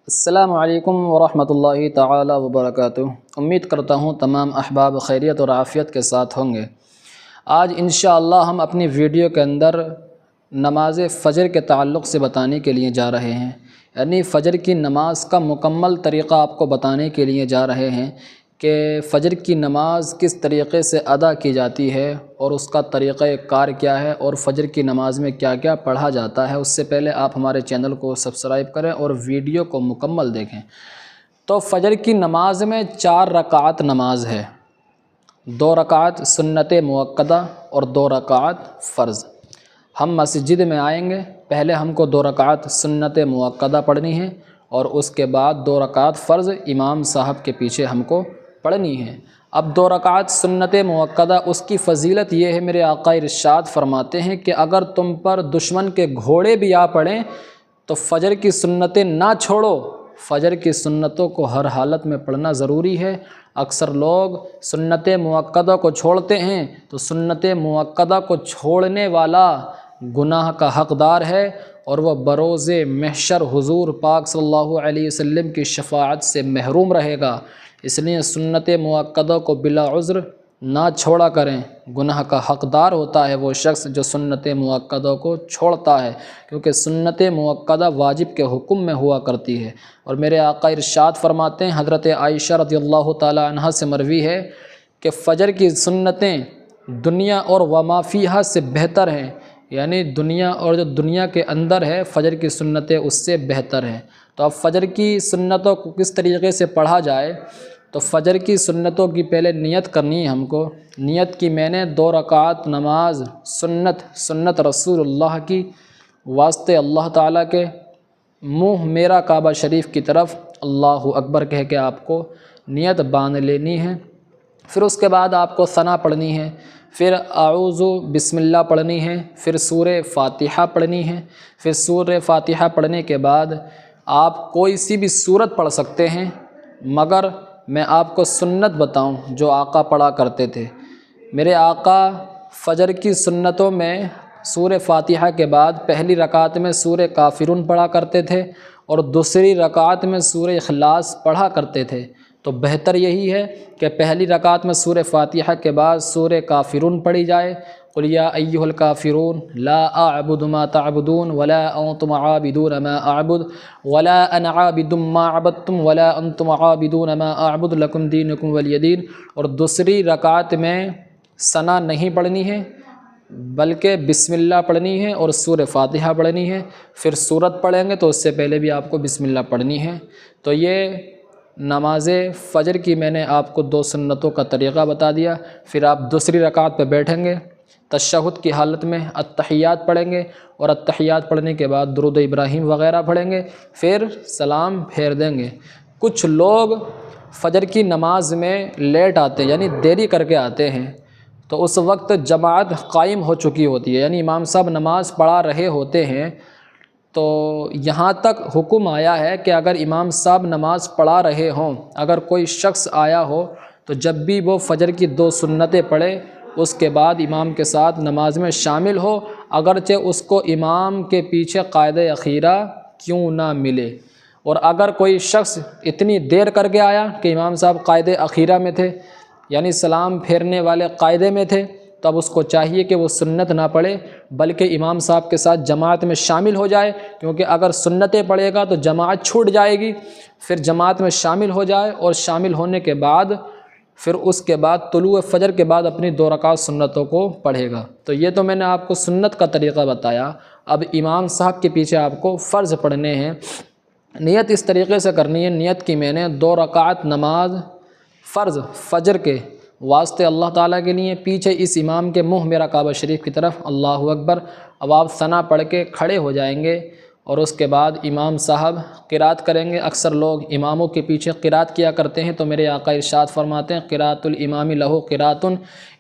السلام علیکم ورحمۃ اللہ تعالی وبرکاتہ۔ امید کرتا ہوں تمام احباب خیریت اور عافیت کے ساتھ ہوں گے۔ آج انشاءاللہ ہم اپنی ویڈیو کے اندر نماز فجر کے تعلق سے بتانے کے لیے جا رہے ہیں، یعنی فجر کی نماز کا مکمل طریقہ آپ کو بتانے کے لیے جا رہے ہیں کہ فجر کی نماز کس طریقے سے ادا کی جاتی ہے اور اس کا طریقہ کار کیا ہے اور فجر کی نماز میں کیا کیا پڑھا جاتا ہے۔ اس سے پہلے آپ ہمارے چینل کو سبسکرائب کریں اور ویڈیو کو مکمل دیکھیں۔ تو فجر کی نماز میں 4 رکعت نماز ہے، 2 رکعت سنت مؤکدہ اور 2 رکعت فرض۔ ہم مسجد میں آئیں گے، پہلے ہم کو 2 رکعت سنت مؤکدہ پڑھنی ہے اور اس کے بعد 2 رکعت فرض امام صاحب کے پیچھے ہم کو پڑھنی ہے۔ اب 2 رکعت سنت مؤکدہ، اس کی فضیلت یہ ہے، میرے آقا ارشاد فرماتے ہیں کہ اگر تم پر دشمن کے گھوڑے بھی آ پڑیں تو فجر کی سنتیں نہ چھوڑو، فجر کی سنتوں کو ہر حالت میں پڑھنا ضروری ہے۔ اکثر لوگ سنت مؤکدہ کو چھوڑتے ہیں، تو سنت مؤکدہ کو چھوڑنے والا گناہ کا حقدار ہے اور وہ بروز محشر حضور پاک صلی اللہ علیہ وسلم کی شفاعت سے محروم رہے گا۔ اس لیے سنت مؤکدہ کو بلا عذر نہ چھوڑا کریں۔ گناہ کا حقدار ہوتا ہے وہ شخص جو سنت مؤکدہ کو چھوڑتا ہے، کیونکہ سنت مؤکدہ واجب کے حکم میں ہوا کرتی ہے۔ اور میرے آقا ارشاد فرماتے ہیں، حضرت عائشہ رضی اللہ تعالی عنہا سے مروی ہے کہ فجر کی سنتیں دنیا اور وما فیہا سے بہتر ہیں، یعنی دنیا اور جو دنیا کے اندر ہے فجر کی سنتیں اس سے بہتر ہیں۔ تو اب فجر کی سنتوں کو کس طریقے سے پڑھا جائے؟ تو فجر کی سنتوں کی پہلے نیت کرنی ہے ہم کو۔ نیت کی میں نے 2 رکعت نماز سنت رسول اللہ کی، واسطے اللہ تعالیٰ کے، منہ میرا کعبہ شریف کی طرف اللہ اکبر کہہ کے آپ کو نیت باندھ لینی ہے۔ پھر اس کے بعد آپ کو ثنا پڑھنی ہے، پھر اعوذ بسم اللہ پڑھنی ہے، پھر سورہ فاتحہ پڑھنی ہے۔ پھر سورہ فاتحہ پڑھنے کے بعد آپ کوئی سی بھی سورت پڑھ سکتے ہیں، مگر میں آپ کو سنت بتاؤں جو آقا پڑھا کرتے تھے۔ میرے آقا فجر کی سنتوں میں سورہ فاتحہ کے بعد پہلی رکعت میں سورہ کافرون پڑھا کرتے تھے اور دوسری رکعت میں سورہ اخلاص پڑھا کرتے تھے۔ تو بہتر یہی ہے کہ پہلی رکعت میں سورہ فاتحہ کے بعد سورہ کافرون پڑھی جائے، قل یا ایھا الکافرون لا اعبد ما تعبدون ولا انتم عابدون ما اعبد ولا انا عابد ما عبدتم ولا انتم عابدون ما اعبد لکم دینکم ولی دین۔ اور دوسری رکعت میں ثنا نہیں پڑھنی ہے بلکہ بسم اللہ پڑھنی ہے اور سورہ فاتحہ پڑھنی ہے۔ پھر سورت پڑھیں گے تو اس سے پہلے بھی آپ کو بسم اللہ پڑھنی ہے۔ تو یہ نماز فجر کی میں نے آپ کو 2 سنتوں کا طریقہ بتا دیا۔ پھر آپ دوسری رکعت پہ بیٹھیں گے، تشہد کی حالت میں التحیات پڑھیں گے اور التحیات پڑھنے کے بعد درود ابراہیم وغیرہ پڑھیں گے، پھر سلام پھیر دیں گے۔ کچھ لوگ فجر کی نماز میں لیٹ آتے ہیں، یعنی دیری کر کے آتے ہیں، تو اس وقت جماعت قائم ہو چکی ہوتی ہے، یعنی امام صاحب نماز پڑھا رہے ہوتے ہیں۔ تو یہاں تک حکم آیا ہے کہ اگر امام صاحب نماز پڑھا رہے ہوں، اگر کوئی شخص آیا ہو تو جب بھی وہ فجر کی 2 سنتیں پڑھے اس کے بعد امام کے ساتھ نماز میں شامل ہو، اگرچہ اس کو امام کے پیچھے قائد اخیرہ کیوں نہ ملے۔ اور اگر کوئی شخص اتنی دیر کر کے آیا کہ امام صاحب قائد اخیرہ میں تھے، یعنی سلام پھیرنے والے قاعدے میں تھے، تو اب اس کو چاہیے کہ وہ سنت نہ پڑھے بلکہ امام صاحب کے ساتھ جماعت میں شامل ہو جائے، کیونکہ اگر سنتیں پڑھے گا تو جماعت چھوٹ جائے گی۔ پھر جماعت میں شامل ہو جائے اور شامل ہونے کے بعد پھر اس کے بعد طلوع فجر کے بعد اپنی 2 رکعت سنتوں کو پڑھے گا۔ تو یہ تو میں نے آپ کو سنت کا طریقہ بتایا۔ اب امام صاحب کے پیچھے آپ کو فرض پڑھنے ہیں۔ نیت اس طریقے سے کرنی ہے، نیت کی میں نے 2 رکعت نماز فرض فجر کے واسطے اللہ تعالیٰ کے لیے، پیچھے اس امام کے منہ میرا کعبہ شریف کی طرف اللہ اکبر۔ اب آپ ثنا پڑھ کے کھڑے ہو جائیں گے اور اس کے بعد امام صاحب قرات کریں گے۔ اکثر لوگ اماموں کے پیچھے قرات کیا کرتے ہیں، تو میرے آقا ارشاد فرماتے ہیں قرات الامام لہ قرات،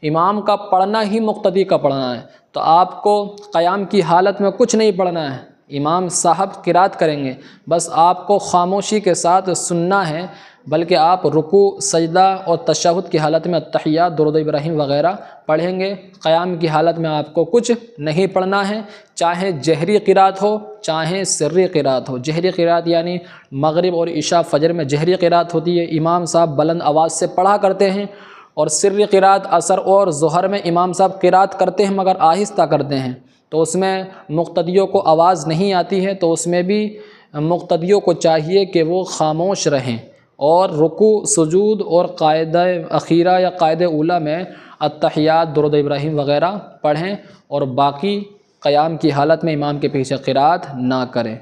امام کا پڑھنا ہی مقتدی کا پڑھنا ہے۔ تو آپ کو قیام کی حالت میں کچھ نہیں پڑھنا ہے، امام صاحب قرات کریں گے، بس آپ کو خاموشی کے ساتھ سننا ہے، بلکہ آپ رکوع، سجدہ اور تشہد کی حالت میں التحیات، درود ابراہیم وغیرہ پڑھیں گے۔ قیام کی حالت میں آپ کو کچھ نہیں پڑھنا ہے، چاہے جہری قرات ہو چاہے سری قرات ہو۔ جہری قرات یعنی مغرب اور عشاء فجر میں جہری قرات ہوتی ہے، امام صاحب بلند آواز سے پڑھا کرتے ہیں، اور سری قرات عصر اور ظہر میں امام صاحب قرات کرتے ہیں مگر آہستہ کرتے ہیں، تو اس میں مقتدیوں کو آواز نہیں آتی ہے، تو اس میں بھی مقتدیوں کو چاہیے کہ وہ خاموش رہیں، اور رکوع، سجود اور قاعدہ اخیرہ یا قاعدہ اولیٰ میں التحیات، درود ابراہیم وغیرہ پڑھیں، اور باقی قیام کی حالت میں امام کے پیچھے قرات نہ کریں۔